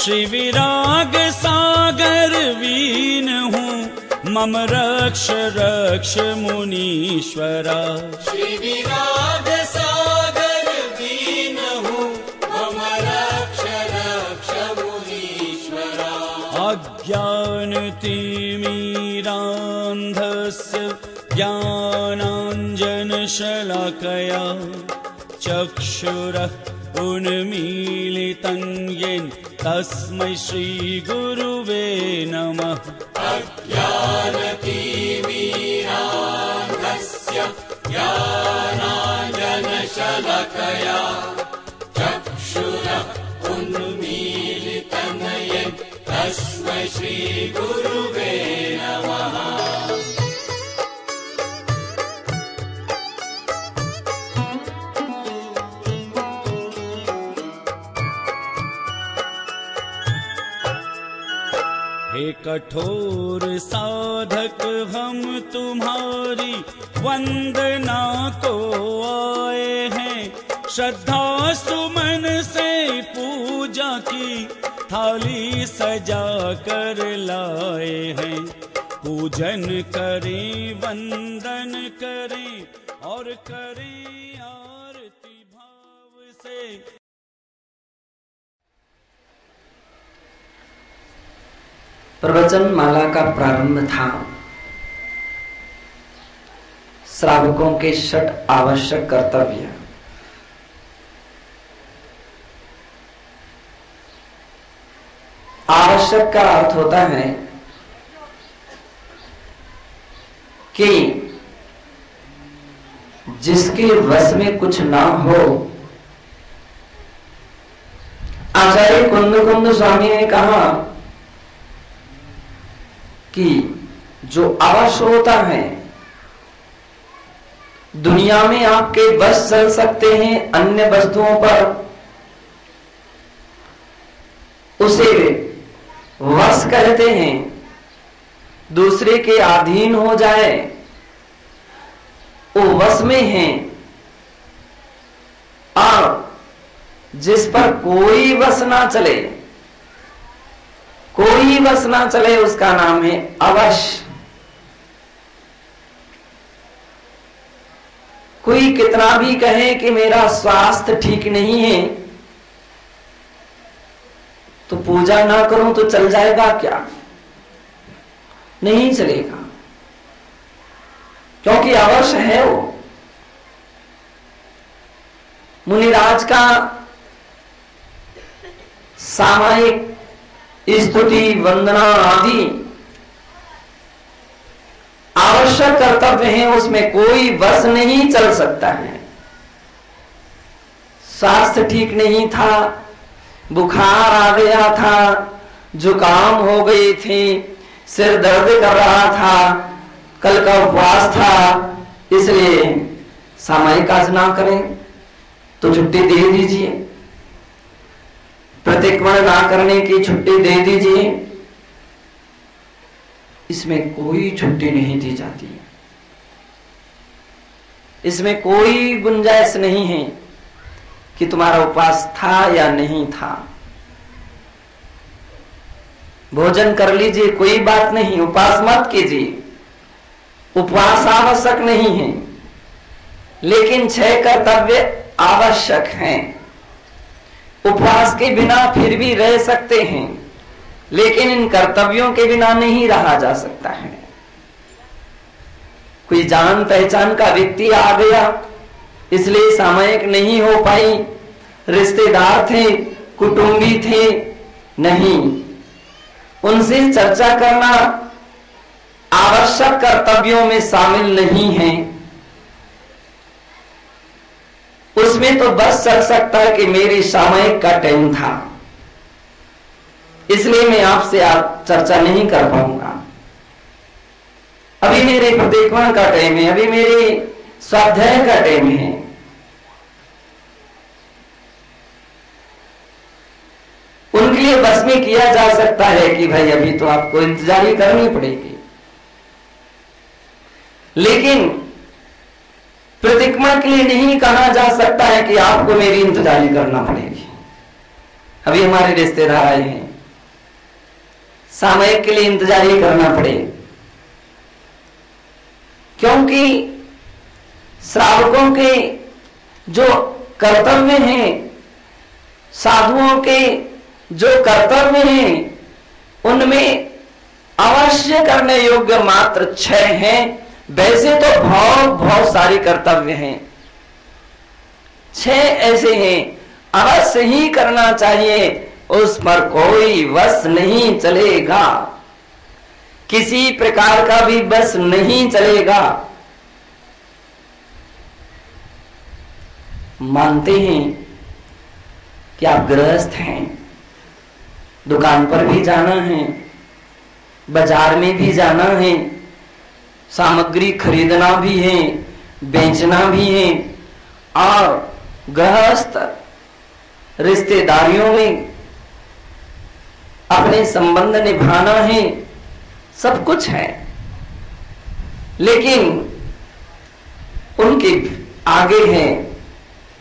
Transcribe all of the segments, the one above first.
श्री विराग सागर Wien हूँ, मम रक्ष रक्ष मुनीश्वरा। श्री विराग सागर वीन हूँ, मम रक्ष रक्ष मुनीश्वरा। अज्ञानतिमिरान्धस्य ज्ञानाञ्जनशलाकया चक्षुरः उन्मीलितं येन तस्मै श्रीगुरुवे नमः। अज्ञानतिमिरान्धस्य ज्ञानाञ्जनशलाकया चक्षुरः उन्मीलितं येन तस्मै श्रीगुरुवे नमः। हे कठोर साधक हम तुम्हारी वंदना को आए हैं, श्रद्धा सुमन से पूजा की थाली सजा कर लाए हैं। पूजन करें वंदन करें और करें आरती भाव से। प्रवचन माला का प्रारंभ था श्रावकों के 6 आवश्यक कर्तव्य। आवश्यक का अर्थ होता है कि जिसके वश में कुछ ना हो। आचार्य कुंद स्वामी ने कहा कि जो अवश्य होता है दुनिया में आपके बस चल सकते हैं अन्य वस्तुओं पर, उसे वश कहते हैं। दूसरे के अधीन हो जाए वो वश में है, और जिस पर कोई वश ना चले, कोई वश ना चले, उसका नाम है अवश। कोई कितना भी कहे कि मेरा स्वास्थ्य ठीक नहीं है तो पूजा ना करूं तो चल जाएगा क्या? नहीं चलेगा, क्योंकि अवश्य है वो। मुनिराज का सामायिक स्तुति वंदना आदि आवश्यक कर्तव्य हैं, उसमें कोई वश नहीं चल सकता है। स्वास्थ्य ठीक नहीं था, बुखार आ गया था, जुकाम हो गई थी, सिर दर्द कर रहा था, कल का उपवास था, इसलिए सामायिक आज ना करें तो छुट्टी दे दीजिए, प्रतिक्रमण ना करने की छुट्टी दे दीजिए। इसमें कोई छुट्टी नहीं दी जाती, इसमें कोई गुंजाइश नहीं है कि तुम्हारा उपवास था या नहीं था। भोजन कर लीजिए, कोई बात नहीं, उपवास मत कीजिए, उपवास आवश्यक नहीं है, लेकिन 6 कर्तव्य आवश्यक हैं। उपवास के बिना फिर भी रह सकते हैं, लेकिन इन कर्तव्यों के बिना नहीं रहा जा सकता है। कोई जान पहचान का व्यक्ति आ गया इसलिए सामायिक नहीं हो पाई, रिश्तेदार थे, कुटुंबी थे, नहीं, उनसे चर्चा करना आवश्यक कर्तव्यों में शामिल नहीं है। उसमें तो बस चल सकता है कि मेरी सामायिक का टाइम था, इसलिए मैं आपसे आज चर्चा नहीं कर पाऊंगा, अभी मेरे प्रतिक्रमण का टाइम है, अभी मेरे स्वाध्याय का टाइम है। उनके लिए बस में किया जा सकता है कि भाई अभी तो आपको इंतजारी करनी पड़ेगी, लेकिन प्रतिक्रमण के लिए नहीं कहा जा सकता है कि आपको मेरी इंतजारी करना पड़ेगी। अभी हमारे रिश्तेदार आए हैं, सामयिक के लिए इंतजार ही करना पड़े, क्योंकि श्रावकों के जो कर्तव्य हैं, साधुओं के जो कर्तव्य हैं, उनमें अवश्य करने योग्य मात्र 6 हैं। वैसे तो बहुत सारी कर्तव्य हैं, 6 ऐसे हैं अवश्य ही करना चाहिए, उस पर कोई वश नहीं चलेगा, किसी प्रकार का भी बस नहीं चलेगा। मानते हैं कि आप गृहस्थ हैं, दुकान पर भी जाना है, बाजार में भी जाना है, सामग्री खरीदना भी है, बेचना भी है, और गृहस्थ रिश्तेदारियों में अपने संबंध निभाना है, सब कुछ है। लेकिन उनके आगे है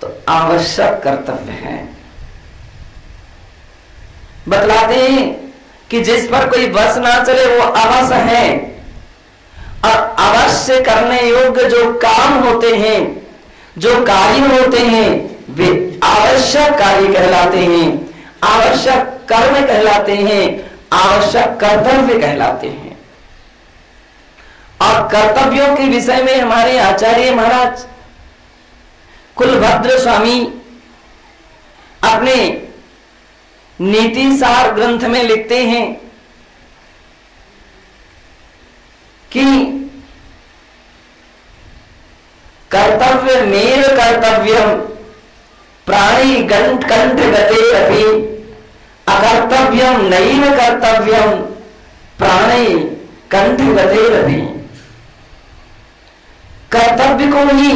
तो आवश्यक कर्तव्य है। बतलाते हैं कि जिस पर कोई बस ना चले वो अवश्य है, और अवश्य करने योग्य जो काम होते हैं, जो कार्य होते हैं, वे आवश्यक कार्य कहलाते हैं, आवश्यक कर्म कहलाते हैं, आवश्यक कर्तव्य कहलाते हैं। और कर्तव्यों के विषय में हमारे आचार्य महाराज कुलभद्र स्वामी अपने नीति सार ग्रंथ में लिखते हैं कि कर्तव्य मेव कर्तव्यम प्राणी कंठ गते अपि अकर्तव्यम नैव कर्तव्यम प्राणी कंठ गते अपि। कर्तव्य को ही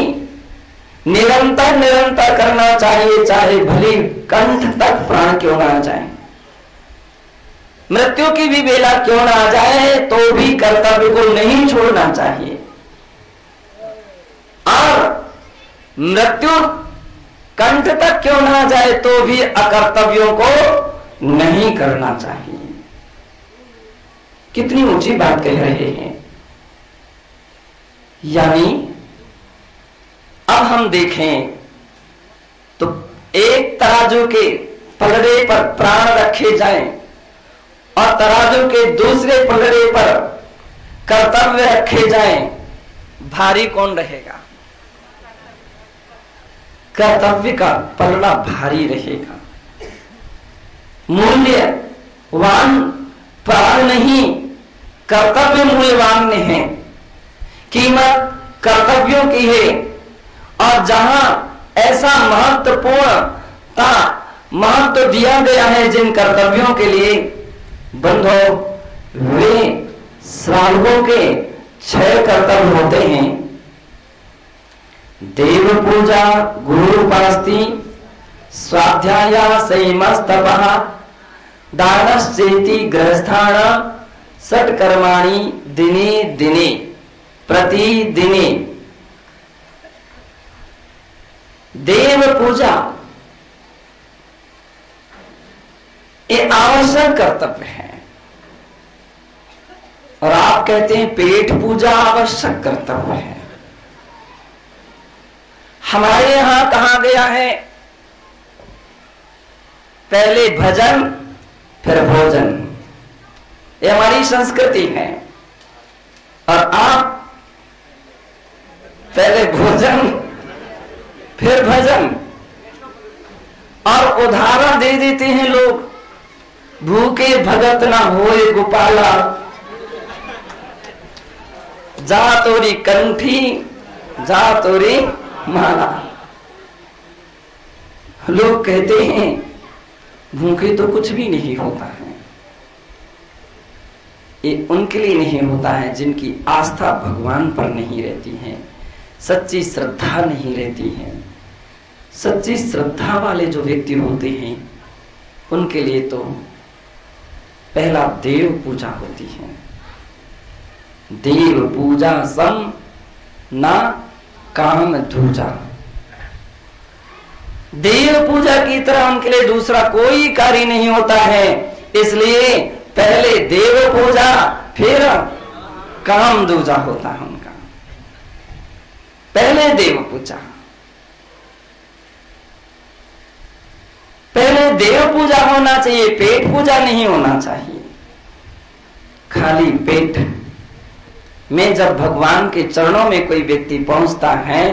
निरंतर करना चाहिए, चाहे भले कंठ तक प्राण क्यों ना आ जाए, मृत्यु की भी बेला क्यों ना आ जाए, तो भी कर्तव्य को नहीं छोड़ना चाहिए। और मृत्यु कंठ तक क्यों ना आ जाए तो भी अकर्तव्यों को नहीं करना चाहिए। कितनी ऊंची बात कह रहे हैं। यानी अब हम देखें तो एक तराजू के पलड़े पर प्राण रखे जाएं और तराजू के दूसरे पलड़े पर कर्तव्य रखे जाएं, भारी कौन रहेगा? कर्तव्य का पलड़ा भारी रहेगा। मूल्यवान प्राण नहीं, कर्तव्य मूल्यवान है। कीमत कर्तव्यों की है। और जहां ऐसा महत्व दिया गया है जिन कर्तव्यों के लिए, बंधो वे श्रावकों के 6 कर्तव्य होते हैं। देव पूजा, गुरु उपास्ति, स्वाध्याय, संयमस्तपः, दानश्चेति गृहस्थानां षट्कर्माणि दिने दिने प्रतिदिने। देव पूजा ये आवश्यक कर्तव्य है। और आप कहते हैं पेट पूजा आवश्यक कर्तव्य है। हमारे यहां कहा गया है पहले भजन फिर भोजन, ये हमारी संस्कृति है। और आप पहले भोजन फिर भजन, और उदाहरण दे देते हैं लोग, भूखे भगत ना होए गोपाला, जा तोरी कंठी जा तोरी माला। लोग कहते हैं भूखे तो कुछ भी नहीं होता है। ये उनके लिए नहीं होता है जिनकी आस्था भगवान पर नहीं रहती है, सच्ची श्रद्धा नहीं रहती है। सच्ची श्रद्धा वाले जो व्यक्ति होते हैं उनके लिए तो पहला देव पूजा होती है। देव पूजा सम ना काम दूजा। देव पूजा की तरह उनके लिए दूसरा कोई कार्य नहीं होता है। इसलिए पहले देव पूजा फिर काम दूजा होता है उनका। पहले देव पूजा, पहले देव पूजा होना चाहिए, पेट पूजा नहीं होना चाहिए। खाली पेट में जब भगवान के चरणों में कोई व्यक्ति पहुंचता है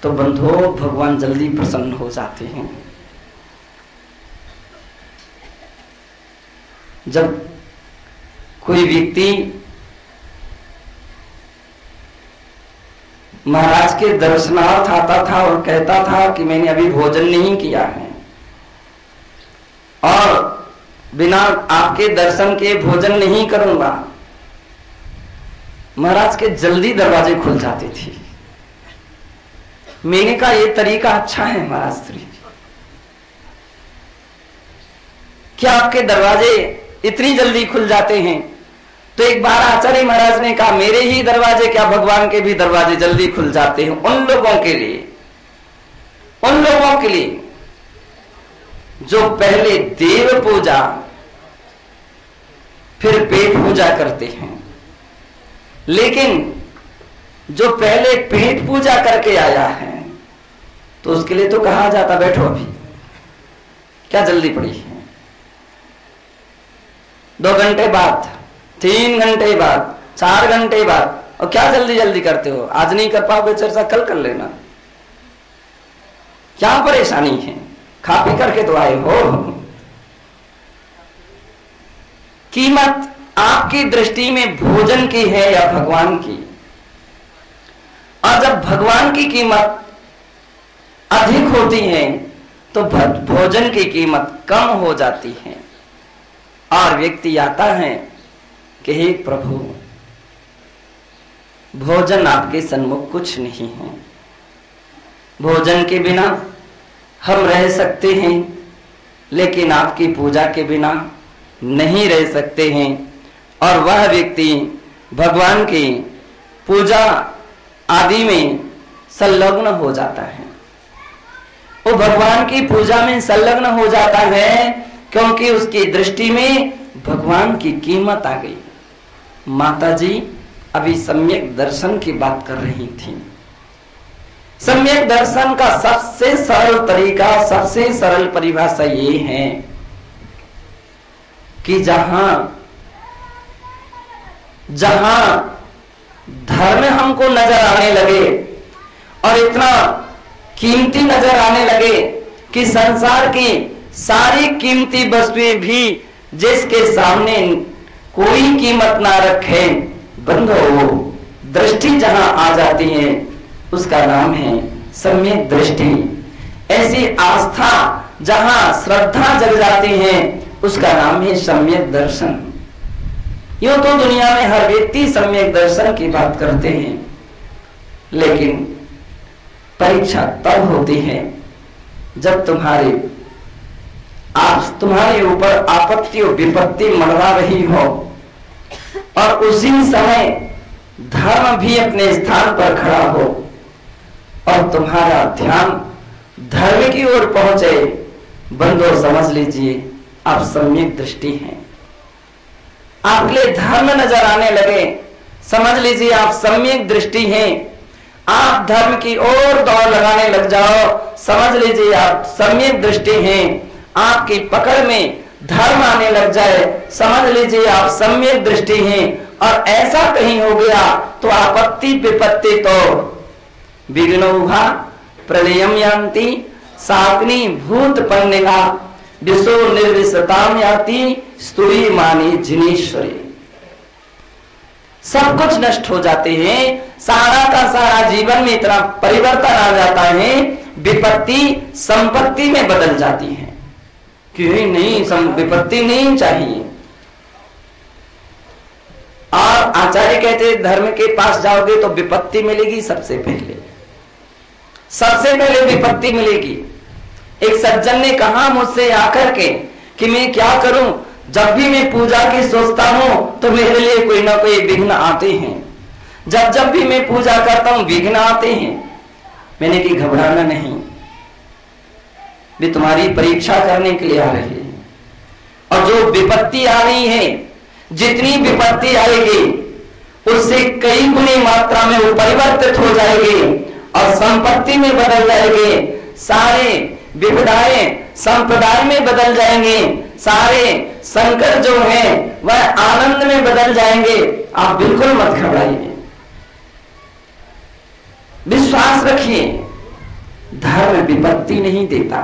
तो बंधुओं भगवान जल्दी प्रसन्न हो जाते हैं। जब कोई व्यक्ति महाराज के दर्शनार्थ आता था और कहता था कि मैंने अभी भोजन नहीं किया है और बिना आपके दर्शन के भोजन नहीं करूंगा, महाराज के जल्दी दरवाजे खुल जाते थे। मैंने कहा ये तरीका अच्छा है महाराज श्री, क्या आपके दरवाजे इतनी जल्दी खुल जाते हैं? तो एक बार आचार्य महाराज ने कहा मेरे ही दरवाजे क्या भगवान के भी दरवाजे जल्दी खुल जाते हैं उन लोगों के लिए, उन लोगों के लिए जो पहले देव पूजा फिर पेट पूजा करते हैं। लेकिन जो पहले पेट पूजा करके आया है तो उसके लिए तो कहा जाता बैठो अभी क्या जल्दी पड़ी है, 2 घंटे बाद, 3 घंटे बाद, 4 घंटे बाद, और क्या जल्दी जल्दी करते हो? आज नहीं कर पाओगे चर्चा कल कर लेना, क्या परेशानी है? खा पी करके तो आए हो। कीमत आपकी दृष्टि में भोजन की है या भगवान की? और जब भगवान की कीमत अधिक होती है तो भोजन की कीमत कम हो जाती है और व्यक्ति आता है कि हे प्रभु भोजन आपके सन्मुख कुछ नहीं है, भोजन के बिना हम रह सकते हैं लेकिन आपकी पूजा के बिना नहीं रह सकते हैं। और वह व्यक्ति भगवान की पूजा आदि में संलग्न हो जाता है, वो भगवान की पूजा में संलग्न हो जाता है क्योंकि उसकी दृष्टि में भगवान की कीमत आ गई। माता जी अभी सम्यक दर्शन की बात कर रही थी। सम्यक दर्शन का सबसे सरल तरीका, सबसे सरल परिभाषा ये है कि जहां धर्म हमको नजर आने लगे और इतना कीमती नजर आने लगे कि संसार की सारी कीमती वस्तुएं भी जिसके सामने कोई कीमत ना रखे, बंधो दृष्टि जहां आ जाती है उसका नाम है सम्यक दृष्टि। ऐसी आस्था जहां श्रद्धा जग जाती है उसका नाम है सम्यक दर्शन। यूं तो दुनिया में हर व्यक्ति सम्यक दर्शन की बात करते हैं लेकिन परीक्षा तब होती है जब तुम्हारे ऊपर आपत्ति और विपत्ति मंडरा रही हो और उसी समय धर्म भी अपने स्थान पर खड़ा हो और तुम्हारा ध्यान धर्म की ओर पहुंचे। बंधो समझ लीजिए आप सम्यक दृष्टि हैं, आपके लिए धर्म नजर आने लगे, समझ लीजिए आप सम्यक दृष्टि हैं। आप धर्म की ओर दौड़ लगाने लग जाओ, समझ लीजिए आप सम्यक दृष्टि हैं। आपकी पकड़ में धर्म आने लग जाए, समझ लीजिए आप सम्यक दृष्टि हैं। और ऐसा कहीं हो गया तो आपत्ति विपत्ति तो विघ्नौघा प्रलयम यान्ति साग्नि भूत पन्निका विशो निर्विशताम याति स्तुरी मानी जिनेश्वरी। सब कुछ नष्ट हो जाते हैं, सारा का सारा जीवन में इतना परिवर्तन आ जाता है, विपत्ति संपत्ति में बदल जाती है। क्यों नहीं, विपत्ति नहीं चाहिए। और आचार्य कहते धर्म के पास जाओगे तो विपत्ति मिलेगी, सबसे पहले विपत्ति मिलेगी। एक सज्जन ने कहा मुझसे आकर के कि मैं क्या करूं, जब भी मैं पूजा की सोचता हूं तो मेरे लिए कोई ना कोई विघ्न आते हैं, जब भी मैं पूजा करता हूं विघ्न आते हैं। मैंने कि घबराना नहीं, वे तुम्हारी परीक्षा करने के लिए आ रहे हैं और जो विपत्ति आ रही है, जितनी विपत्ति आएगी उससे कई गुनी मात्रा में वो परिवर्तित हो जाएगी और संपत्ति में बदल जाएंगे, सारे विविधाएं संप्रदाय में बदल जाएंगे, सारे संकट जो हैं वह आनंद में बदल जाएंगे। आप बिल्कुल मत घबराइए, विश्वास रखिए, धर्म विपत्ति नहीं देता,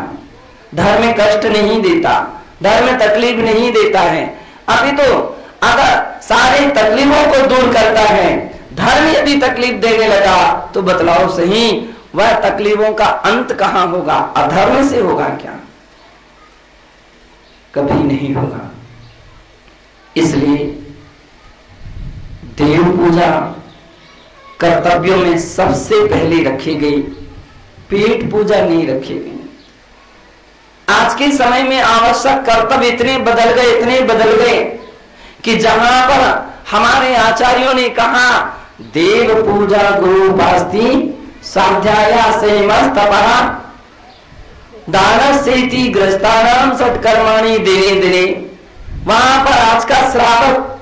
धर्म कष्ट नहीं देता, धर्म तकलीफ नहीं देता है। अभी तो अगर सारे तकलीफों को दूर करता है, धर्म यदि तकलीफ देने लगा तो बतलाओ सही, वह तकलीफों का अंत कहां होगा? अधर्म से होगा क्या? कभी नहीं होगा। इसलिए देव पूजा कर्तव्यों में सबसे पहले रखी गई, पेट पूजा नहीं रखी गई। आज के समय में आवश्यक कर्तव्य इतने बदल गए कि जहां पर हमारे आचार्यों ने कहा देव पूजा गुरु उपास्ति स्वाध्याया से मस्तपहा दानस्येति ग्रस्तानाम सत्कर्माणि दिने दिने, वहां पर आज का श्रावक,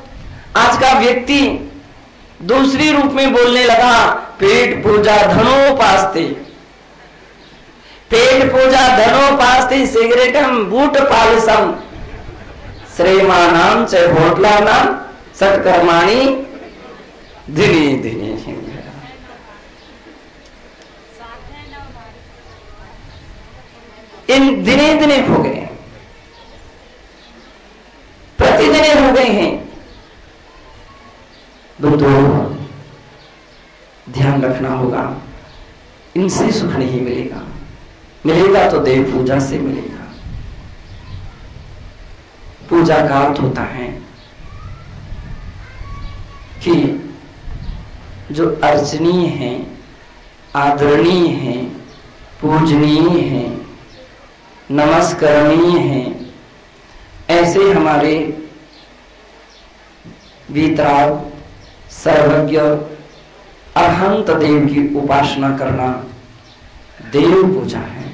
आज का व्यक्ति दूसरी रूप में बोलने लगा पेट पूजा धनोपास्ते, पेट पूजा धनोपास्ते सिगरेटम बूट पालसम श्रेमानाम च होटलानाम सत्कर्माणि दिने दिने। इन दिने दिने हो गए, प्रतिदिने हो गए हैं। दोस्तों ध्यान रखना होगा, इनसे सुख नहीं मिलेगा, मिलेगा तो देव पूजा से मिलेगा। पूजा का अर्थ होता है कि जो अर्चनीय है, आदरणीय है, पूजनीय है, नमस्करणीय है, ऐसे हमारे वीतराग सर्वज्ञ अरहंत देव की उपासना करना देव पूजा है।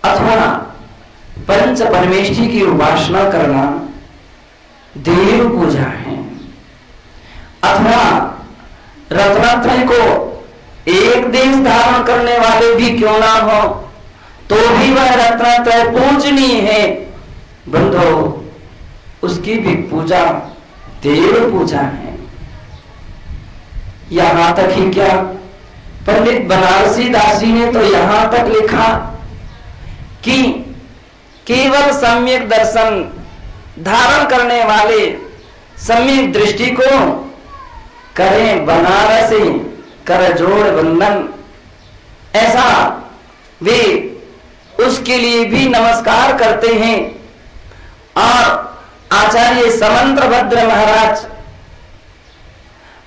अथवा पंच परमेष्ठी की उपासना करना देव पूजा है। अथवा रत्नात्रय को एक देश धारण करने वाले भी क्यों ना हो तो भी वह रत्नात्रय पूजनीय है। बंधो उसकी भी पूजा देव पूजा है। यहां तक ही क्या, पंडित बनारसी दासी ने तो यहां तक लिखा कि केवल सम्यक दर्शन धारण करने वाले सम्यक दृष्टि को करें बनारसी कर जोड़ बंधन, ऐसा वे उसके लिए भी नमस्कार करते हैं। और आचार्य समंत्रभद्र महाराज,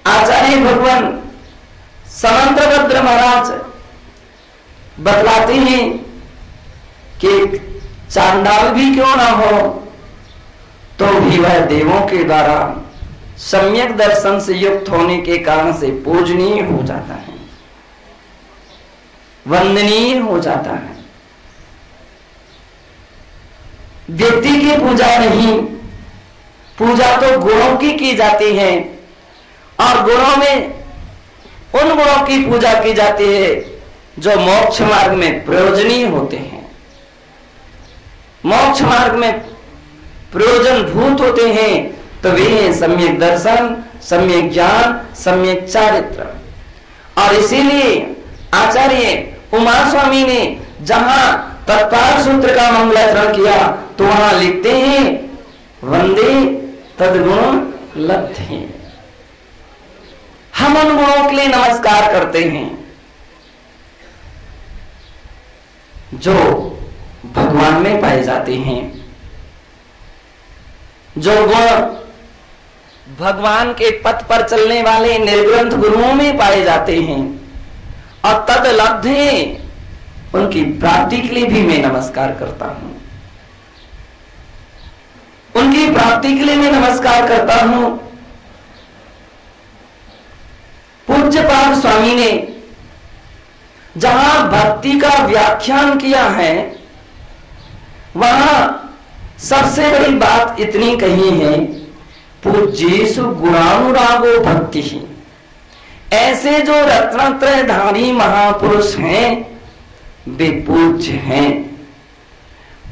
आचार्य भगवान समंत्रभद्र महाराज बतलाते हैं कि चांडाल भी क्यों ना हो तो भी वह देवों के द्वारा सम्यक दर्शन से युक्त होने के कारण से पूजनीय हो जाता है, वंदनीय हो जाता है। व्यक्ति की पूजा नहीं, पूजा तो गुणों की जाती है और गुणों में उन गुणों की पूजा की जाती है जो मोक्ष मार्ग में प्रयोजनीय होते हैं, मोक्ष मार्ग में प्रयोजन भूत होते हैं। तो वे हैं सम्यक दर्शन, सम्यक ज्ञान, सम्यक चारित्र। और इसीलिए आचार्य उमा स्वामी ने जहां तत्पाल सूत्र का मंगलाचरण किया तो वहां लिखते हैं वंदे तद्गुण लब्धे, हम उन गुणों के लिए नमस्कार करते हैं जो भगवान में पाए जाते हैं, जो गुण भगवान के पथ पर चलने वाले निर्ग्रंथ गुरुओं में पाए जाते हैं। और तद लब्धे, उनकी प्राप्ति के लिए भी मैं नमस्कार करता हूं, उनकी प्राप्ति के लिए मैं नमस्कार करता हूं। पूज्यपाद स्वामी ने जहां भक्ति का व्याख्यान किया है वहां सबसे बड़ी बात इतनी कही है, पूज्येषु गुणानुरागो भक्ति ही। ऐसे जो रत्नत्रयधारी महापुरुष हैं वे पूज्य हैं,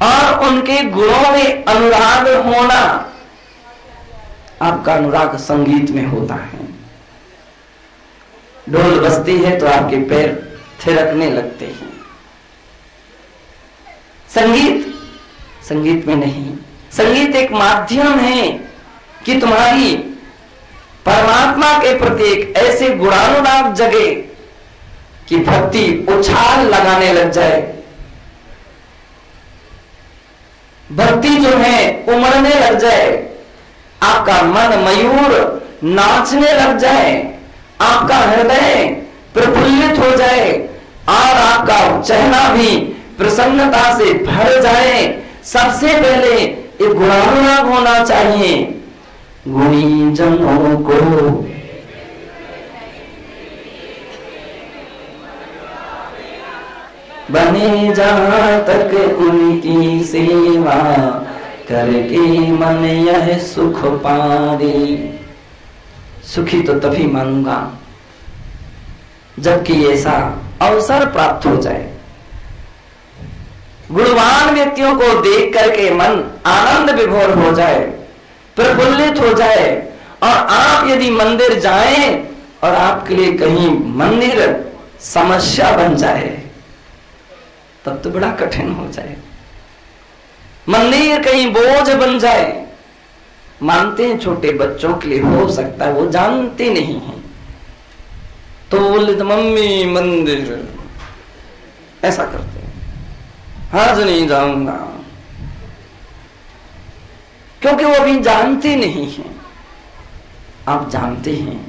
और उनके गुणों में अनुराग होना, आपका अनुराग संगीत में होता है। ढोल बजती है तो आपके पैर थिरकने लगते हैं। संगीत में नहीं। संगीत एक माध्यम है कि तुम्हारी परमात्मा के प्रति एक ऐसे गुणानुराग जगे कि भक्ति उछाल लगाने लग जाए, भक्ति जो है उमड़ने लग जाए, आपका मन मयूर नाचने लग जाए, आपका हृदय प्रफुल्लित हो जाए और आपका चेहरा भी प्रसन्नता से भर जाए। सबसे पहले एक गुणानुराग होना चाहिए। गुणी जनों को बने जहां तक उनकी सेवा करके मन यह सुख पारे। सुखी तो तभी मानूंगा जबकि ऐसा अवसर प्राप्त हो जाए। गुणवान व्यक्तियों को देख करके मन आनंद विभोर हो जाए, प्रफुल्लित हो जाए, और आप यदि मंदिर जाएं और आपके लिए कहीं मंदिर समस्या बन जाए तब तो बड़ा कठिन हो जाए। मंदिर कहीं बोझ बन जाए, मानते हैं छोटे बच्चों के लिए हो सकता है, वो जानते नहीं हैं, तो बोले तो मम्मी मंदिर, ऐसा करते हैं, आज नहीं जाऊंगा, क्योंकि वो अभी जानते नहीं हैं। आप जानते हैं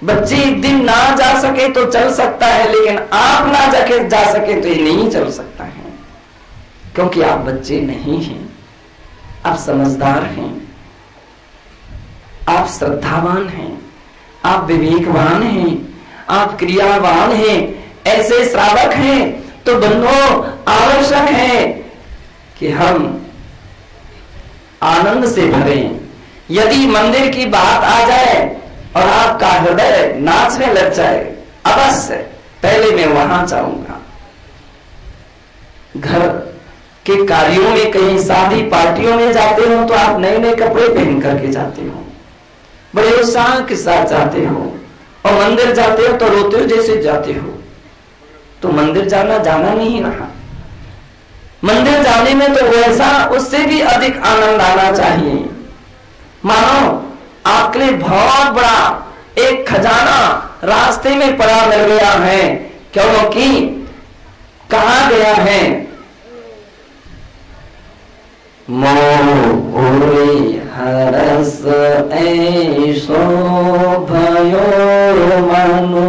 बच्चे एक दिन ना जा सके तो चल सकता है, लेकिन आप ना जा सके तो ये नहीं चल सकता है, क्योंकि आप बच्चे नहीं हैं, आप समझदार हैं, आप श्रद्धावान हैं, आप विवेकवान हैं, आप क्रियावान हैं, ऐसे श्रावक हैं। तो बंधुओं, आवश्यक है कि हम आनंद से भरें। यदि मंदिर की बात आ जाए और आपका हृदय नाचने लग जाए, अवश्य पहले मैं वहां जाऊंगा। घर के कार्यों में, कहीं शादी पार्टियों में जाते हो तो आप नए नए कपड़े पहन करके जाते हो, बड़े उत्साह के साथ जाते हो, और मंदिर जाते हो तो रोते हो जैसे जाते हो। तो मंदिर जाना नहीं रहा। मंदिर जाने में तो वैसा उससे भी अधिक आनंद आना चाहिए। मानो आपके लिए बहुत बड़ा एक खजाना रास्ते में पड़ा मिल गया है, क्योंकि कहा गया है, मोरे हरस ऐसो भयो मनु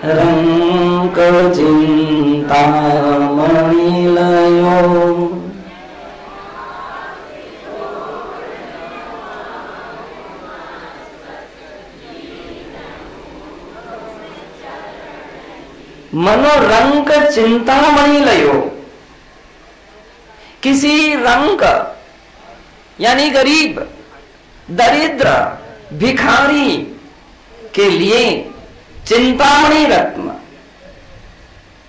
रंक चिंता मणिलयो। मनोरंक चिंतामणि लयो। किसी रंक यानी गरीब, दरिद्र, भिखारी के लिए चिंतामणि रत्न,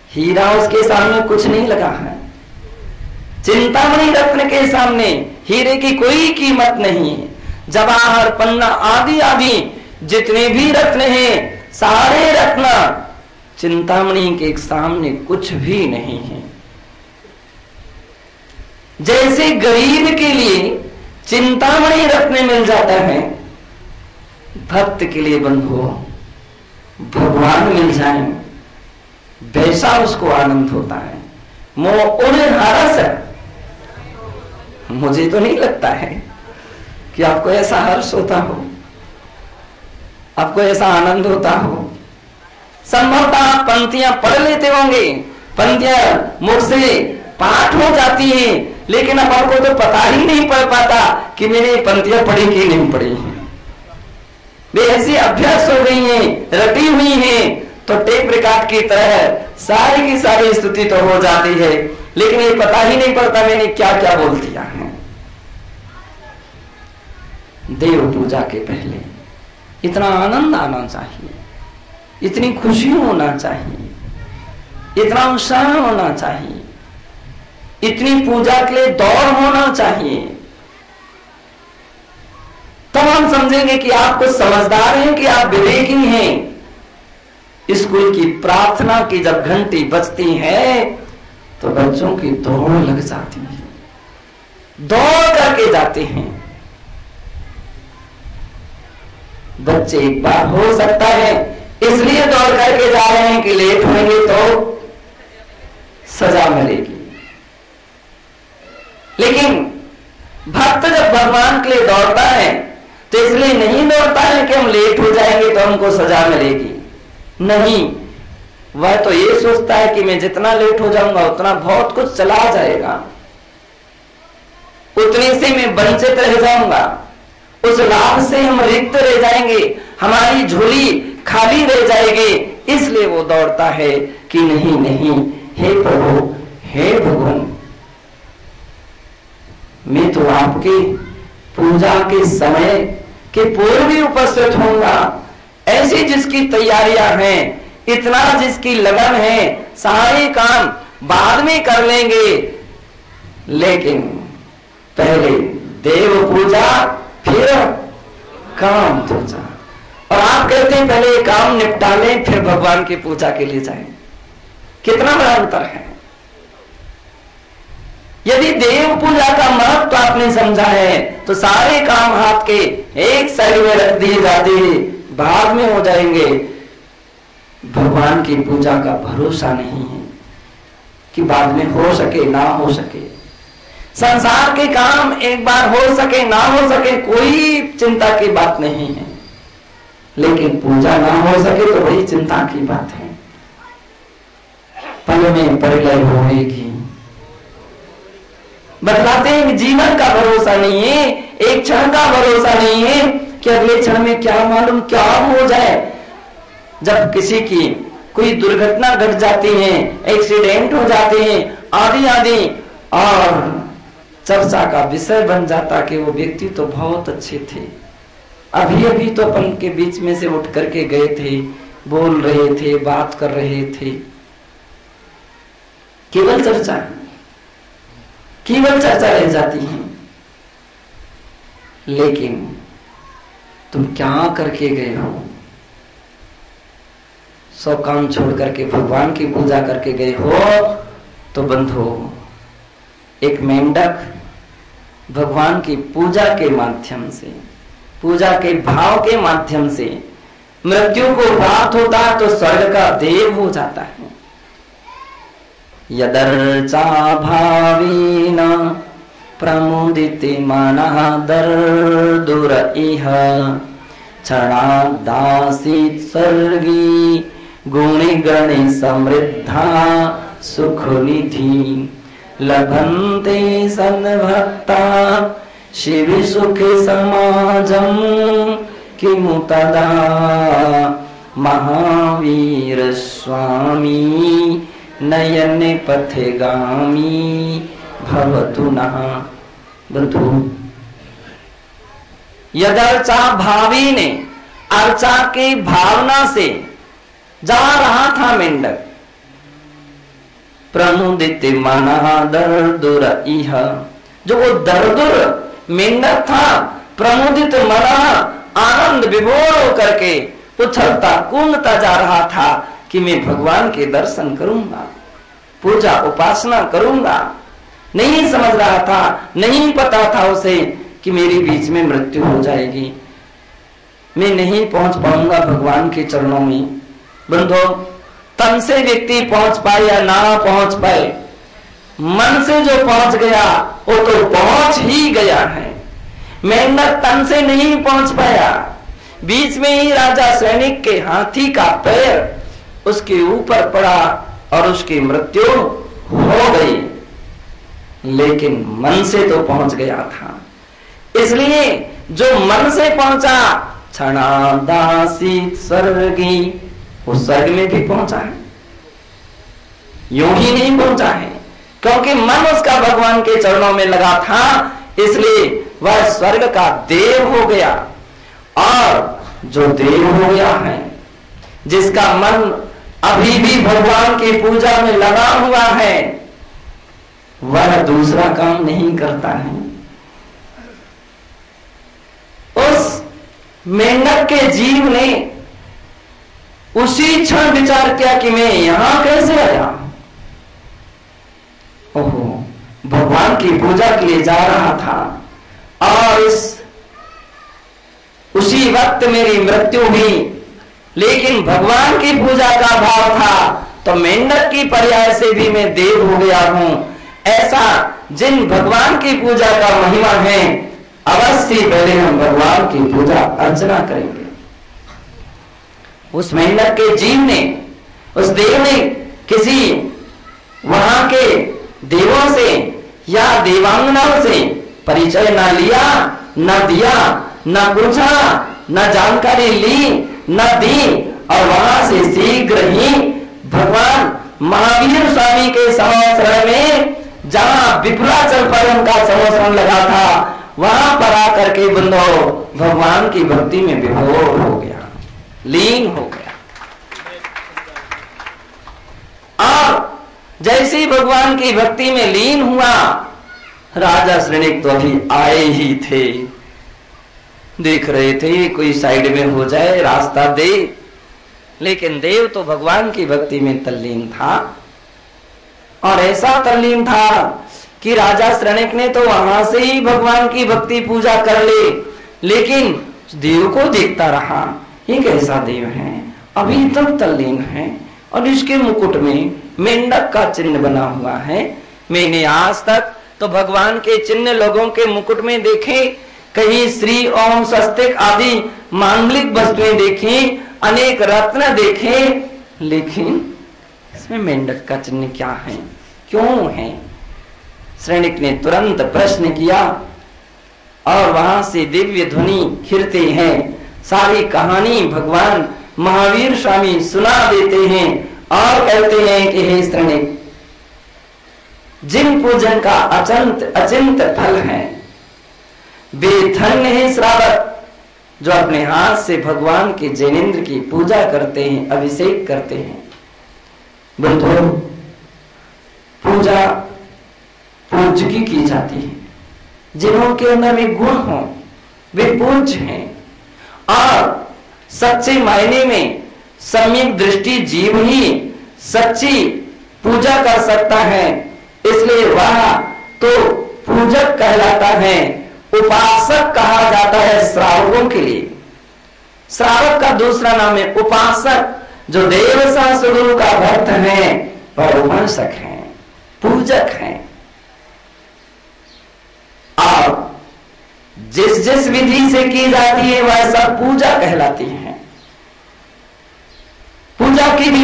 हीरा उसके सामने कुछ नहीं लगा है। चिंतामणि रत्न के सामने हीरे की कोई कीमत नहीं है। जवाहर, पन्ना आदि आदि जितने भी रत्न हैं, सारे रत्न चिंतामणि के सामने कुछ भी नहीं है। जैसे गरीब के लिए चिंतामणि रत्न मिल जाता है, भक्त के लिए बंधुओं भगवान मिल जाए वैसा उसको आनंद होता है। मोह उन्हें हरस है। मुझे तो नहीं लगता है कि आपको ऐसा हर्ष होता हो, आपको ऐसा आनंद होता हो। संभवतः आप पंक्तियां पढ़ लेते होंगे, पंक्तियां मुख से पाठ हो जाती हैं, लेकिन अब आपको तो पता ही नहीं पड़ पाता कि मैंने पंक्तियां पढ़ी कि नहीं पढ़ी हैं। वे ऐसी अभ्यास हो गई हैं, रटी हुई हैं, तो टेप रिकॉर्ड की तरह सारी की सारी स्तुति तो हो जाती है, लेकिन ये पता ही नहीं पड़ता मैंने क्या क्या बोल दिया है। देव पूजा के पहले इतना आनंद आना चाहिए, इतनी खुशी होना चाहिए, इतना उत्साह होना चाहिए, इतनी पूजा के लिए दौड़ होना चाहिए। तब हम समझेंगे कि आप कुछ समझदार हैं, कि आप विवेकी हैं। स्कूल की प्रार्थना की जब घंटी बजती है तो बच्चों की दौड़ लग जाती है, दौड़ करके जाते हैं। बच्चे एक बार हो सकता है इसलिए दौड़ करके जा रहे हैं कि लेट होंगे तो सजा मिलेगी, लेकिन भक्त जब भगवान के लिए दौड़ता है तो इसलिए नहीं दौड़ता है कि हम लेट हो जाएंगे तो हमको सजा मिलेगी। नहीं, वह तो ये सोचता है कि मैं जितना लेट हो जाऊंगा उतना बहुत कुछ चला जाएगा, उतने से मैं वंचित रह जाऊंगा, उस लाभ से हम रिक्त रह जाएंगे, हमारी झोली खाली रह जाएगी। इसलिए वो दौड़ता है कि नहीं नहीं, हे प्रभु, हे भगवान, मैं तो आपके पूजा के समय के पूर्व ही उपस्थित होऊंगा। ऐसी जिसकी तैयारियां हैं, इतना जिसकी लगन है, सारे काम बाद में कर लेंगे, लेकिन पहले देव पूजा फिर काम पूजा। और आप कहते हैं पहले काम निपटा लें फिर भगवान की पूजा के लिए जाएं। कितना बड़ा अंतर है। यदि देव पूजा का महत्व आपने समझा है तो सारे काम हाथ के एक साइड में रख दिए जाते हैं, बाद में हो जाएंगे। भगवान की पूजा का भरोसा नहीं है कि बाद में हो सके ना हो सके। संसार के काम एक बार हो सके ना हो सके कोई चिंता की बात नहीं है, लेकिन पूजा ना हो सके तो बड़ी चिंता की बात है। पल में प्रलय होगी। बतलाते हैं जीवन का भरोसा नहीं है, एक क्षण का भरोसा नहीं है कि अगले क्षण में क्या मालूम क्या हो जाए। जब किसी की कोई दुर्घटना घट जाती है, एक्सीडेंट हो जाते हैं, आदि आदि, और चर्चा का विषय बन जाता कि वो व्यक्ति तो बहुत अच्छे थे, अभी अभी तो अपन के बीच में से उठ करके गए थे, बोल रहे थे, बात कर रहे थे। केवल चर्चा रह जाती है, लेकिन तुम क्या करके गए हो? सौ काम छोड़ करके भगवान की पूजा करके गए हो तो बंधो। एक मेंढक भगवान की पूजा के माध्यम से, पूजा के भाव के माध्यम से मृत्यु को प्राप्त होता है तो स्वर्ग का देव हो जाता है। यदर्चा भावेन प्रमुदिते मनः दर्दुर इह क्षणादासीत् स्वर्गी गुणे गणे समृद्धा सुखनिधि लभन्ते सद्भक्ता शिवि सुखे समाजं किमु तदा महावीर स्वामी नयने पथे गामी भवतु नः। बंधु, यदर्चा भावी ने अर्चा की भावना से जा रहा था मेंढक, प्रमुदित मनः दर्दुर इह, जो वो दर्दुर मेंढक था, प्रमुदित मनः आनंद विभोर होकर के उछलता कूदता जा रहा था कि मैं भगवान के दर्शन करूंगा, पूजा उपासना करूंगा। नहीं समझ रहा था, नहीं पता था उसे कि मेरे बीच में मृत्यु हो जाएगी, मैं नहीं पहुंच पाऊंगा भगवान के चरणों में। बंधो, तन से व्यक्ति पहुंच पाए या ना पहुंच पाए, मन से जो पहुंच गया वो तो पहुंच ही गया है। मेंढक तन से नहीं पहुंच पाया, बीच में ही राजा सैनिक के हाथी का पैर उसके ऊपर पड़ा और उसकी मृत्यु हो गई, लेकिन मन से तो पहुंच गया था। इसलिए जो मन से पहुंचा, क्षणादासी स्वर्गी, वो स्वर्ग में भी पहुंचा है, यूं ही नहीं पहुंचा है, क्योंकि मन उसका भगवान के चरणों में लगा था, इसलिए वह स्वर्ग का देव हो गया। और जो देव हो गया है, जिसका मन अभी भी भगवान की पूजा में लगा हुआ है, वह दूसरा काम नहीं करता है। उस मेंढक के जीव ने उसी क्षण विचार किया कि मैं यहां कैसे आया। ओहो, भगवान की पूजा के लिए जा रहा था और उसी वक्त मेरी मृत्यु हुई, लेकिन भगवान की पूजा का भाव था तो मेंढक की पर्याय से भी मैं देव हो गया हूं। ऐसा जिन भगवान की पूजा का महिमा है, अवश्य पहले हम भगवान की पूजा अर्चना करेंगे। उस मेंढक के जीव ने, उस देव ने किसी वहां के देवों से या देवांगनाओं से परिचय न लिया, न दिया, न पूछा, न जानकारी ली, न दी, और वहां से शीघ्र ही भगवान महावीर स्वामी के संवत्सरण में, जहां विपुलाचल पर उनका संवत्सरण लगा था, वहां पर आकर के बंधो भगवान की भक्ति में विभोर हो गया, लीन हो गया। और जैसे ही भगवान की भक्ति में लीन हुआ, राजा श्रेणिक तो अभी आए ही थे, देख रहे थे कोई साइड में हो जाए, रास्ता दे, लेकिन देव तो भगवान की भक्ति में तल्लीन था। और ऐसा तल्लीन था कि राजा श्रेणिक ने तो वहां से ही भगवान की भक्ति पूजा कर ले, लेकिन देव को देखता रहा, ये कैसा देव है, अभी तक तल्लीन है, और इसके मुकुट में मेंढक का चिन्ह बना हुआ है। मैंने आज तक तो भगवान के चिन्ह लोगों के मुकुट में देखे, कहीं श्री ओम स्वस्तिक आदि मांगलिक वस्तुएं देखी, अनेक रत्न देखे, लेकिन इसमें मेंढक का चिन्ह क्या है, क्यों है? श्रेणिक ने तुरंत प्रश्न किया और वहां से दिव्य ध्वनि खिरते हैं, सारी कहानी भगवान महावीर स्वामी सुना देते हैं और कहते हैं कि हे श्रेणिक, जिन पूजन का अचिंत फल है, वे धन्य है श्रावक, जो अपने हाथ से भगवान के जैनेन्द्र की पूजा करते हैं, अभिषेक करते हैं। बंधुओं, पूजा पूज्य की जाती है, जिन्हों के अंदर में गुण हो वे पूज्य हैं, और सच्चे मायने में सम्यक दृष्टि जीव ही सच्ची पूजा कर सकता है, इसलिए वह तो पूजक कहलाता है। उपासक कहा जाता है श्रावकों के लिए। श्रावक का दूसरा नाम है उपासक, जो देव सा सद्गुरु का भक्त है, पर उपासक है, पूजक है। और जिस जिस विधि से की जाती है वह सब पूजा कहलाती है। पूजा की भी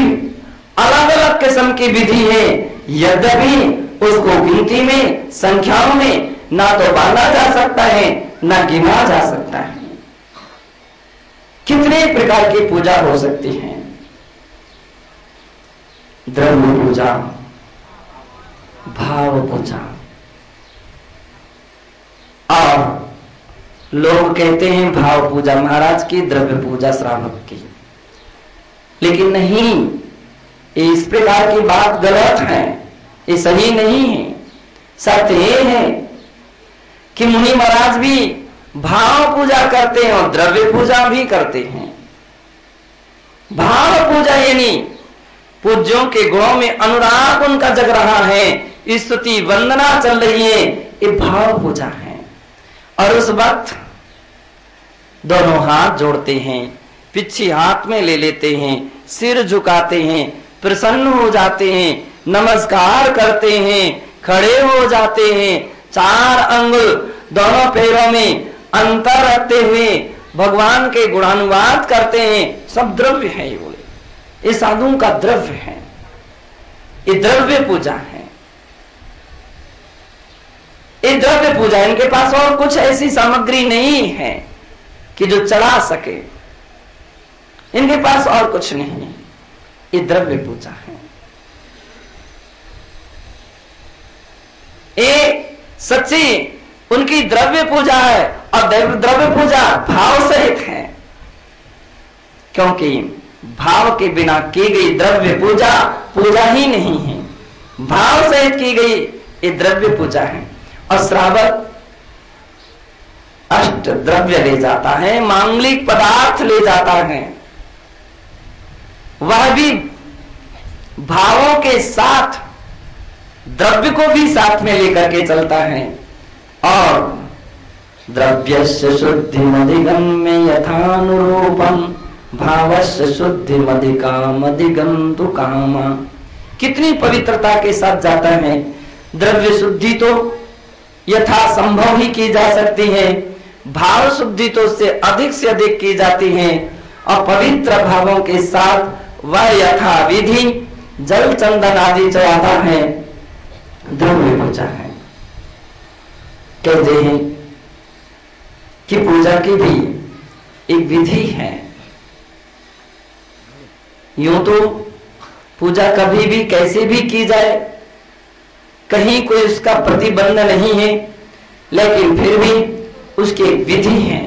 अलग अलग किस्म की विधि है, यद्यपि उसको गिनती में, संख्याओं में ना तो बांधा जा सकता है, ना गिना जा सकता है। कितने प्रकार की पूजा हो सकती है? द्रव्य पूजा, भाव पूजा, और लोग कहते हैं भाव पूजा महाराज की, द्रव्य पूजा श्रावक की, लेकिन नहीं, इस प्रकार की बात गलत है, ये सही नहीं है। सत्य ये है कि मुनि महाराज भी भाव पूजा करते हैं और द्रव्य पूजा भी करते हैं। भाव पूजा यानी पूज्यों के गुणों में अनुराग उनका जग रहा है, स्तुति वंदना चल रही है, ये भाव पूजा है। और उस वक्त दोनों हाथ जोड़ते हैं, पीछे हाथ में ले लेते हैं, सिर झुकाते हैं, प्रसन्न हो जाते हैं, नमस्कार करते हैं, खड़े हो जाते हैं, चार अंगुल दोनों पैरों में अंतर रखते हुए भगवान के गुणानुवाद करते हैं। सब द्रव्य है, ये बोले, ये साधुओं का द्रव्य है, ये द्रव्य पूजा है, ये द्रव्य पूजा। इनके पास और कुछ ऐसी सामग्री नहीं है कि जो चढ़ा सके, इनके पास और कुछ नहीं, ये द्रव्य पूजा है। सच्ची उनकी द्रव्य पूजा है और द्रव्य पूजा भाव सहित है, क्योंकि भाव के बिना की गई द्रव्य पूजा पूजा ही नहीं है, भाव सहित की गई ये द्रव्य पूजा है। और श्रावक अष्ट द्रव्य ले जाता है, मांगलिक पदार्थ ले जाता है, वह भी भावों के साथ द्रव्य को भी साथ में लेकर के चलता है। और द्रव्यस्य शुद्धिमधिगम्य यथानुरूपम भावस्य शुद्धिमधिकामधिगम तु कामा। कितनी पवित्रता के साथ जाता है। द्रव्य शुद्धि तो यथा संभव ही की जा सकती है, भाव शुद्धि तो उससे अधिक की जाती है। और पवित्र भावों के साथ वह यथा विधि जल चंदन आदि चढ़ाता है, द्रव्य पूजा है। कहते हैं कि पूजा की भी एक विधि है। यूं तो पूजा कभी भी कैसे भी की जाए, कहीं कोई उसका प्रतिबंध नहीं है, लेकिन फिर भी उसकी एक विधि है।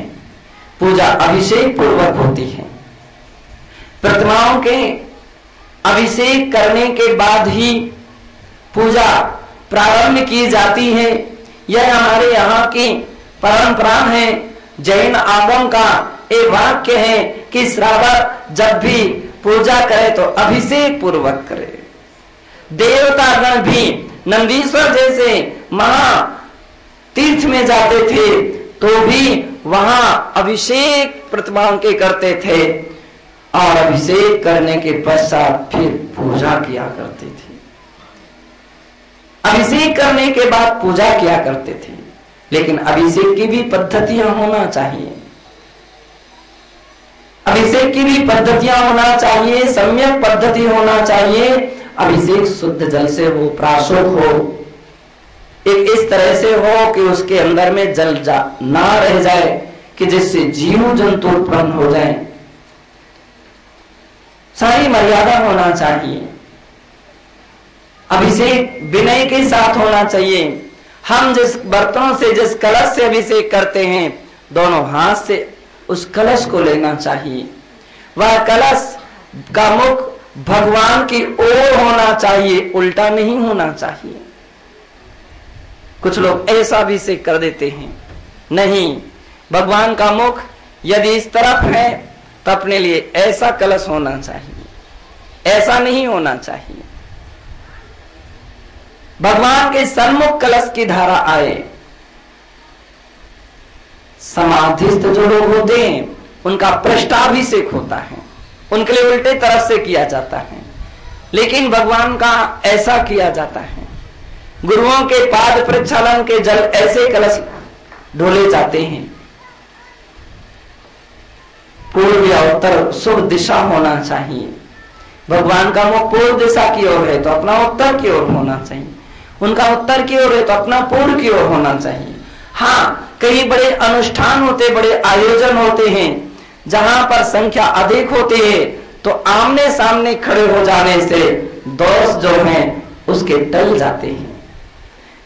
पूजा अभिषेक पूर्वक होती है। प्रतिमाओं के अभिषेक करने के बाद ही पूजा प्रारंभ की जाती है। यह हमारे यहाँ की परंपरा है। जैन आगम का एक वाक्य है कि श्रावक जब भी पूजा करे तो अभिषेक पूर्वक करे। देवतागण भी नंदीश्वर जैसे महा तीर्थ में जाते थे तो भी वहां अभिषेक प्रतिमाओं के करते थे और अभिषेक करने के पश्चात फिर पूजा किया करते थे। अभिषेक करने के बाद पूजा किया करते थे। लेकिन अभिषेक की भी पद्धतियां होना चाहिए, अभिषेक की भी पद्धतियां होना चाहिए, सम्यक पद्धति होना चाहिए। अभिषेक शुद्ध जल से हो, प्राशोक हो, एक इस तरह से हो कि उसके अंदर में जल ना रह जाए कि जिससे जीव जंतु उत्पन्न हो जाए। सारी मर्यादा होना चाहिए। अभिषेक विनय के साथ होना चाहिए। हम जिस बर्तनों से, जिस कलश से अभिषेक करते हैं, दोनों हाथ से उस कलश को लेना चाहिए। वह कलश का मुख भगवान की ओर होना चाहिए, उल्टा नहीं होना चाहिए। कुछ लोग ऐसा अभिषेक कर देते हैं, नहीं, भगवान का मुख यदि इस तरफ है तो अपने लिए ऐसा कलश होना चाहिए, ऐसा नहीं होना चाहिए। भगवान के सन्मुख कलश की धारा आए। समाधिस्थ जो लोग होते हैं उनका पृष्ठाभिषेक होता है, उनके लिए उल्टे तरफ से किया जाता है। लेकिन भगवान का ऐसा किया जाता है। गुरुओं के पाद प्रक्षालन के जल ऐसे कलश ढोले जाते हैं। पूर्व या उत्तर शुभ दिशा होना चाहिए। भगवान का मुख पूर्व दिशा की ओर है तो अपना उत्तर की ओर होना चाहिए, उनका उत्तर की ओर है तो अपना पूर्व की ओर होना चाहिए। हाँ, कई बड़े अनुष्ठान होते, बड़े आयोजन होते हैं जहां पर संख्या अधिक होती है तो आमने सामने खड़े हो जाने से दोष जो है उसके टल जाते हैं।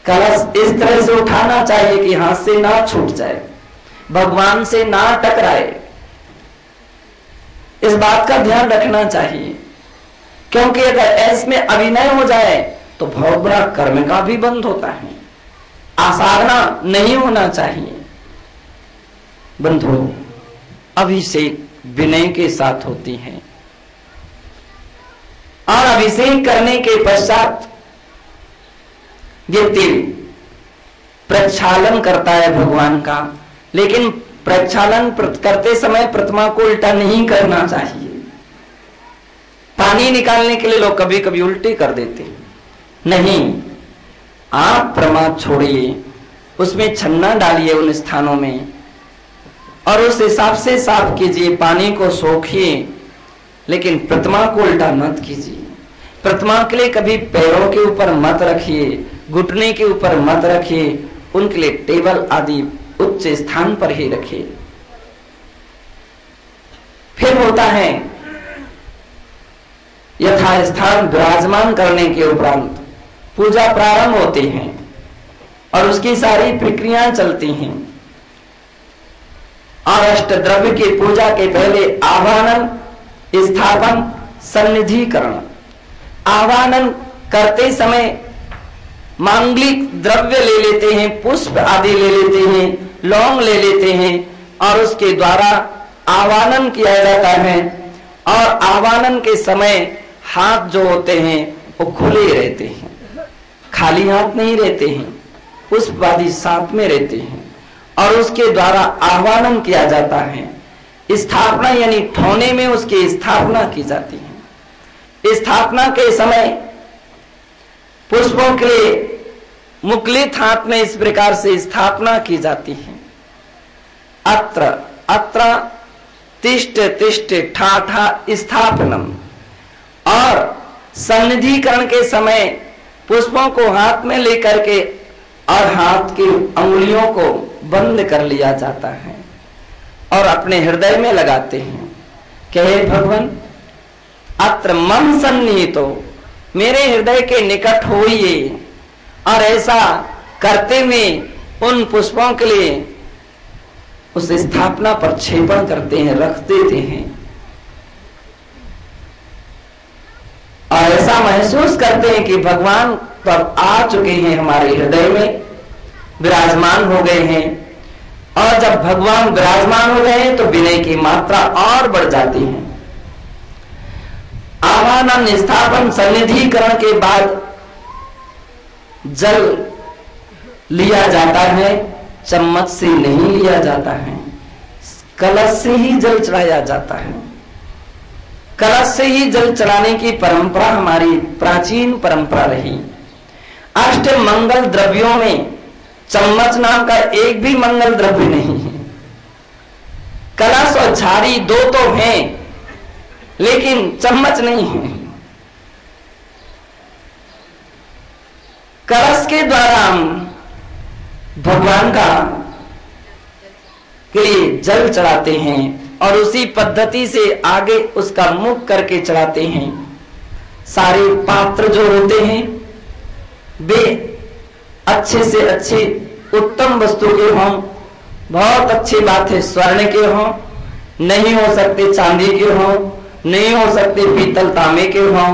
कलश इस तरह से उठाना चाहिए कि हाथ से ना छूट जाए, भगवान से ना टकराए। इस बात का ध्यान रखना चाहिए, क्योंकि अगर इसमें अभिनय हो जाए तो बहुत बड़ा कर्म का भी बंध होता है। आसाधना नहीं होना चाहिए। बंधु, अभिषेक विनय के साथ होती है और अभिषेक करने के पश्चात व्यक्ति प्रक्षालन करता है भगवान का। लेकिन प्रक्षालन करते समय प्रतिमा को उल्टा नहीं करना चाहिए। पानी निकालने के लिए लोग कभी कभी उल्टे कर देते हैं। नहीं, आप प्रमाद छोड़िए, उसमें छन्ना डालिए उन स्थानों में और उस हिसाब से साफ कीजिए, पानी को सोखिए, लेकिन प्रतिमा को उल्टा मत कीजिए। प्रतिमा के लिए कभी पैरों के ऊपर मत रखिए, घुटने के ऊपर मत रखिए, उनके लिए टेबल आदि उच्च स्थान पर ही रखिए। फिर होता है यथास्थान विराजमान करने के उपरांत पूजा प्रारंभ होती है और उसकी सारी प्रक्रियाएं चलती हैं। और अष्ट द्रव्य की पूजा के पहले आवाहन, स्थापन, सन्निधिकरण। आवाहन करते समय मांगलिक द्रव्य ले लेते हैं, पुष्प आदि ले लेते हैं, लौंग ले लेते हैं और उसके द्वारा आवाहन किया जाता है। और आवाहन के समय हाथ जो होते हैं वो खुले रहते हैं, खाली हाथ नहीं रहते हैं, पुष्प आदि साथ में रहते हैं और उसके द्वारा आवाहन किया जाता है। स्थापना यानी ठौने में उसकी स्थापना की जाती है। स्थापना के समय पुष्पों के लिए मुकुलित हाथ में इस प्रकार से स्थापना की जाती है। अत्र अत्र तिष्ठ तिष्ठ ठा ठा स्थापनम। और सन्निधिकरण के समय पुष्पों को हाथ में लेकर के और हाथ की अंगुलियों को बंद कर लिया जाता है और अपने हृदय में लगाते हैं। कहे भगवान अत्र मम सन्निहितो, मेरे हृदय के निकट होइए। और ऐसा करते हुए उन पुष्पों के लिए उस स्थापना पर छेपण करते हैं, रख देते हैं और ऐसा महसूस करते हैं कि भगवान तब आ चुके हैं, हमारे हृदय में विराजमान हो गए हैं। और जब भगवान विराजमान हो गए हैं तो विनय की मात्रा और बढ़ जाती है। आवाहन, स्थापन, सन्निधिकरण के बाद जल लिया जाता है। चम्मच से नहीं लिया जाता है, कलश से ही जल चढ़ाया जाता है। कलश से ही जल चढ़ाने की परंपरा हमारी प्राचीन परंपरा रही। अष्ट मंगल द्रव्यों में चम्मच नाम का एक भी मंगल द्रव्य नहीं है। कलश और झाड़ी दो तो हैं लेकिन चम्मच नहीं है। कलश के द्वारा हम भगवान का के लिए जल चढ़ाते हैं और उसी पद्धति से आगे उसका मुख करके चढ़ाते हैं। सारे पात्र जो होते हैं वे अच्छे से अच्छे उत्तम वस्तु के हों। बहुत अच्छी बात है स्वर्ण के हों, नहीं हो सकते चांदी के हों, नहीं हो सकते पीतल तांबे के हों।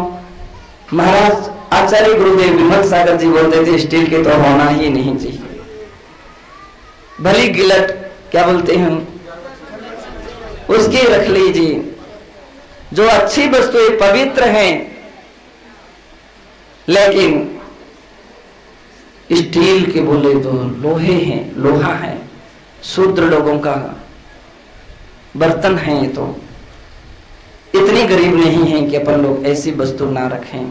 महाराज आचार्य गुरुदेव विमल सागर जी बोलते थे स्टील के तो होना ही नहीं चाहिए। भली गिलट क्या बोलते हैं उसकी रख लीजिए। जो अच्छी वस्तुएं पवित्र हैं लेकिन स्टील के बोले तो लोहे हैं, लोहा है, शूद्र लोगों का बर्तन है। तो इतनी गरीब नहीं है कि अपन लोग ऐसी वस्तु ना रखें।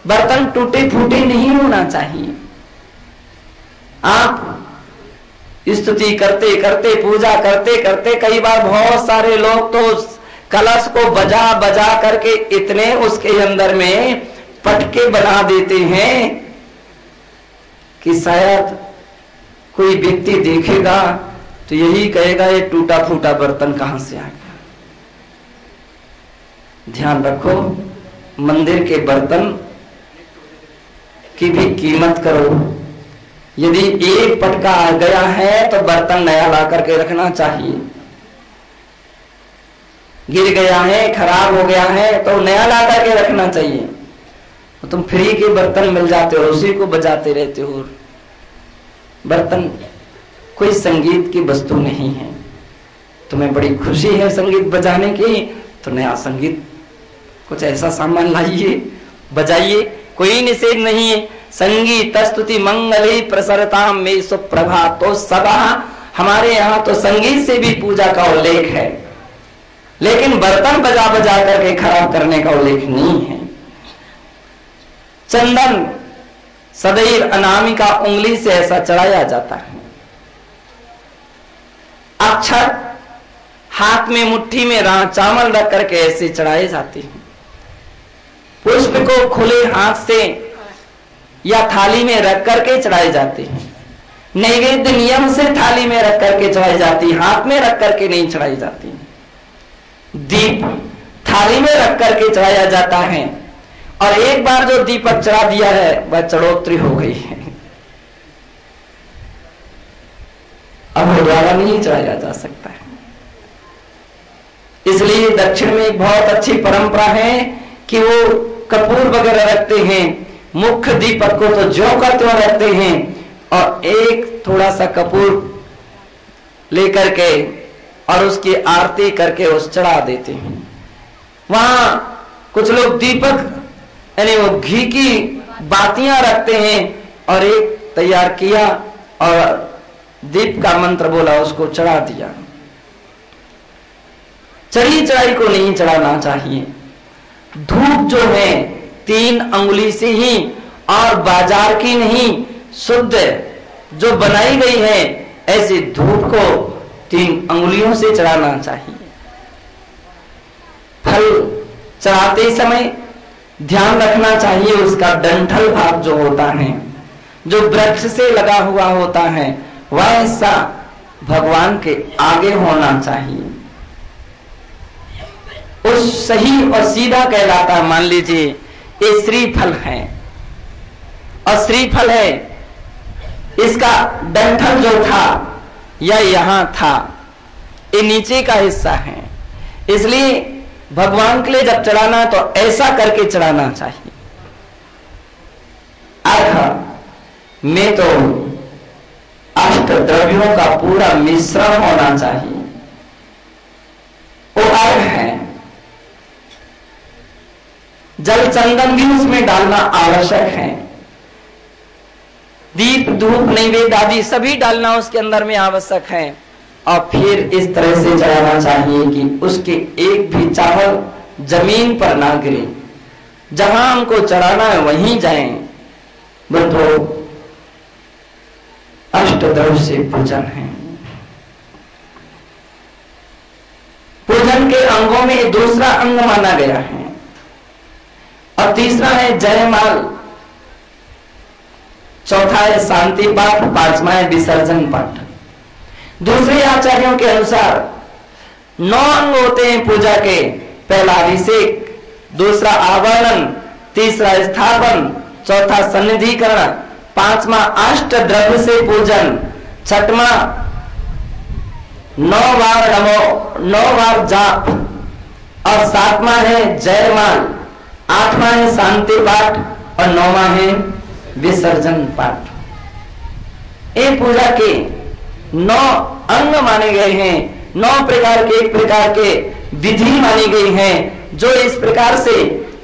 बर्तन टूटे फूटे नहीं होना चाहिए। आप स्तुति करते करते, पूजा करते करते कई बार बहुत सारे लोग तो कलश को बजा बजा करके इतने उसके अंदर में पटके बना देते हैं कि शायद कोई व्यक्ति देखेगा तो यही कहेगा ये टूटा फूटा बर्तन कहां से आ गया। ध्यान रखो, मंदिर के बर्तन की भी कीमत करो। यदि एक पटका आ गया है तो बर्तन नया ला करके रखना चाहिए। गिर गया है, खराब हो गया है तो नया ला करके रखना चाहिए। तो तुम फ्री के बर्तन मिल जाते हो, उसी को बजाते रहते हो। बर्तन कोई संगीत की वस्तु नहीं है। तुम्हें बड़ी खुशी है संगीत बजाने की तो नया संगीत कुछ ऐसा सामान लाइए, बजाइए, कोई निषेध नहीं है। संगीत स्तुति मंगली प्रसरताम में सुप्रभा तो सबा। हमारे यहां तो संगीत से भी पूजा का उल्लेख है लेकिन बर्तन बजा बजा करके खराब करने का उल्लेख नहीं है। चंदन सदैव अनामिका उंगली से ऐसा चढ़ाया जाता है। अक्षर हाथ में मुट्ठी में चावल रख करके ऐसे चढ़ाए जाते हैं। पुष्प को खुले हाथ से या थाली में रख करके चढ़ाए जाते हैं। नैवेद्य नियम से थाली में रख करके चढ़ाई जाती, हाथ में रख करके नहीं चढ़ाई जाती। दीप थाली में रख करके चढ़ाया जाता है और एक बार जो दीपक चढ़ा दिया है वह चढ़ोतरी हो गई है। अब द्वारा नहीं चढ़ाया जा सकता है। इसलिए दक्षिण में एक बहुत अच्छी परंपरा है कि वो कपूर वगैरह रखते हैं, मुख्य दीपक को तो ज्यों का त्यों रखते हैं और एक थोड़ा सा कपूर लेकर के और उसकी आरती करके उस चढ़ा देते हैं। वहां कुछ लोग दीपक यानी वो घी की बातियां रखते हैं और एक तैयार किया और दीप का मंत्र बोला, उसको चढ़ा दिया। चढ़ी चढ़ाई को नहीं चढ़ाना चाहिए। धूप जो है 3 अंगुली से ही और बाजार की नहीं, शुद्ध जो बनाई गई है ऐसी धूप को 3 अंगुलियों से चढ़ाना चाहिए। फल चढ़ाते समय ध्यान रखना चाहिए उसका डंठल भाग जो होता है, जो वृक्ष से लगा हुआ होता है, वह हिस्सा भगवान के आगे होना चाहिए। उस सही और सीधा कहलाता है। मान लीजिए ये श्रीफल है और श्रीफल है, इसका डंठल जो था या यहां था, ये नीचे का हिस्सा है। इसलिए भगवान के लिए जब चढ़ाना तो ऐसा करके चढ़ाना चाहिए। अर्घ में तो अष्ट द्रव्यों का पूरा मिश्रण होना चाहिए। वो अर्घ है। जल चंदन भी उसमें डालना आवश्यक है। दीप धूप नैवेद्य आदि सभी डालना उसके अंदर में आवश्यक है। और फिर इस तरह से चढ़ाना चाहिए कि उसके एक भी चावल जमीन पर ना गिरे। जहां हमको चढ़ाना है वहीं जाएं। बंधो अष्टद्रव्य से पूजन है। पूजन के अंगों में दूसरा अंग माना गया है और तीसरा है जयमाल, चौथा है शांति पाठ, पांचवा है विसर्जन पाठ। दूसरे आचार्यों के अनुसार 9 अंग होते हैं पूजा के। पहला अभिषेक, दूसरा आवरण, तीसरा स्थापन, चौथा सन्निधिकरण, पांचवा अष्ट द्रव्य से पूजन, छठवा 9 बार नमो, 9 बार जाप और 7वां है जयमाल, 8वां है शांति पाठ और 9वां है विसर्जन पाठ। ये पूजा के 9 अंग माने गए हैं। 9 प्रकार के एक प्रकार के विधि मानी गई है। जो इस प्रकार से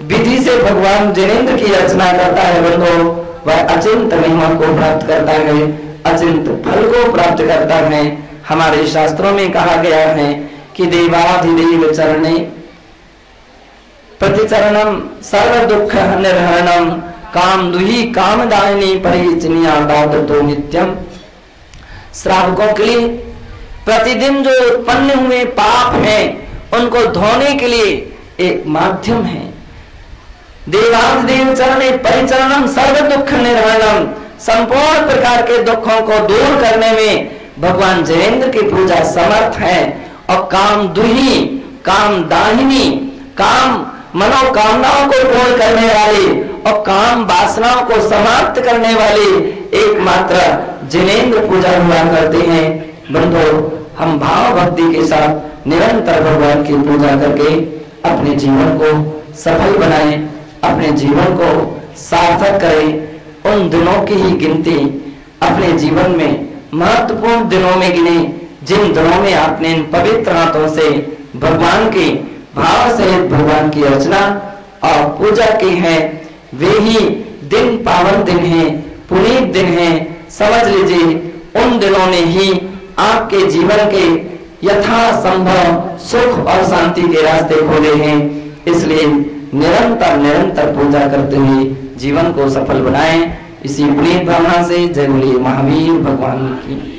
विधि से भगवान जिनेंद्र की रचना करता है बंधो, वह अचिंत महिमा को प्राप्त करता है, अचिंत फल को प्राप्त करता है। हमारे शास्त्रों में कहा गया है कि देवाधिदेव चरणे प्रतिचरणम सर्व दुख निर्हरणम काम दुही कामदायिनी परिचनिया तो नित्यम। श्रावकों के लिए प्रतिदिन जो उत्पन्न हुए पाप हैं उनको धोने के लिए एक माध्यम है। देवाधिदेव चरणे परिचरणम सर्व दुख निर्हरणम, संपूर्ण प्रकार के दुखों को दूर करने में भगवान जिनेंद्र की पूजा समर्थ है। और काम दुही काम दाहिनी, काम मनोकामनाओं को पूर्ण करने वाली और काम वासनाओं को समाप्त करने वाली एकमात्र जिनेंद्र पूजा हुआ करते हैं। बंधो हम भाव भक्ति के साथ निरंतर भगवान की पूजा करके अपने जीवन को सफल बनाएं, अपने जीवन को सार्थक करें। उन दिनों की ही गिनती अपने जीवन में महत्वपूर्ण दिनों में गिने जिन दिनों में आपने इन पवित्र हाथों से भगवान के भाव सहित भगवान की अर्चना और पूजा की है। वे ही दिन पावन दिन है, पुनीत दिन है। समझ लीजिए उन दिनों ने ही आपके जीवन के यथासंभव सुख और शांति के रास्ते खोले हैं। इसलिए निरंतर निरंतर पूजा करते हुए जीवन को सफल बनाएं। इसी पुनीत भावना से जय बोलिए महावीर भगवान की।